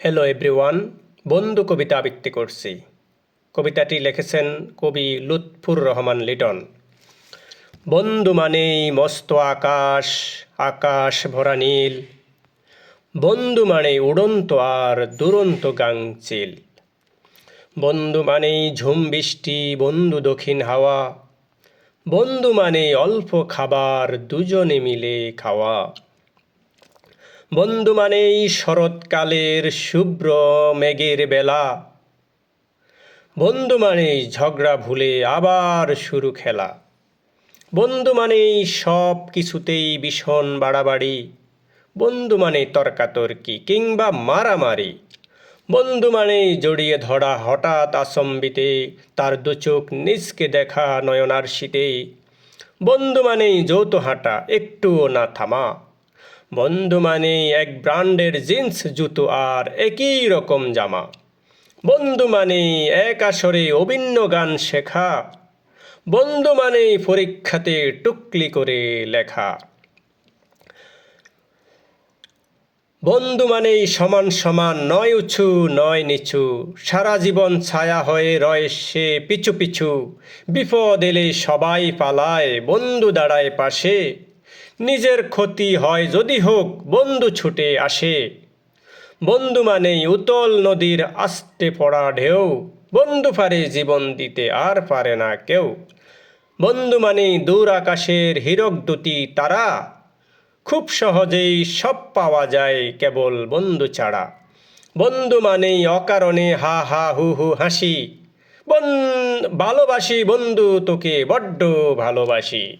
Hello everyone, বন্ধু কবিতা আবৃত্তি করছি। কবিতাটি লিখেছেন কবি লুৎফুর রহমান লিটন। বন্ধু মানেই মস্ত আকাশ, আকাশ ভরা নীল। বন্ধু মানেই উড়ন্ত আর দুরন্ত গাংচিল। বন্ধু মানেই ঝুম বৃষ্টি, বন্ধু দক্ষিণ হাওয়া। বন্ধু মানেই অল্প খাবার, দুজনে মিলে খাওয়া। বন্ধু মানেই শরৎকালের শুভ্র মেঘের বেলা। বন্ধু মানেই ঝগড়া ভুলে আবার শুরু খেলা। বন্ধু মানেই সব কিছুতেই ভীষণ বাড়াবাড়ি। বন্ধু মানেই তর্কাতর্কি কিংবা মারামারি। বন্ধু মানেই জড়িয়ে ধরা হঠাৎ আচম্বিতে, তার দুচোখ নিজকে দেখা নয়নার শীতে। বন্ধু মানেই যৌথ হাঁটা, একটুও না থামা। বন্ধু মানেই এক ব্র্যান্ডের জিন্স জুতো আর একই রকম জামা। বন্ধু মানেই এক আসরে অভিন্ন গান শেখা। বন্ধু মানেই পরীক্ষাতে টুকলি করে লেখা। বন্ধু মানেই সমান সমান, নয় উঁচু নয় নিচু। সারা জীবন ছায়া হয়ে রয় সে পিছু পিছু। বিপদ এলে সবাই পালায়, বন্ধু দাঁড়ায় পাশে। নিজের ক্ষতি হয় যদি হোক, বন্ধু ছুটে আসে। বন্ধু মানেই উতল নদীর আস্তে পড়া ঢেউ। বন্ধু পারে জীবন দিতে, আর পারে না কেউ। বন্ধু মানেই দূর আকাশের হীরক দুটি তারা। খুব সহজেই সব পাওয়া যায় কেবল বন্ধু ছাড়া। বন্ধু মানেই অকারণে হা হা হু হু হাসি। ভালোবাসি বন্ধু তোকে, বড্ড ভালোবাসি।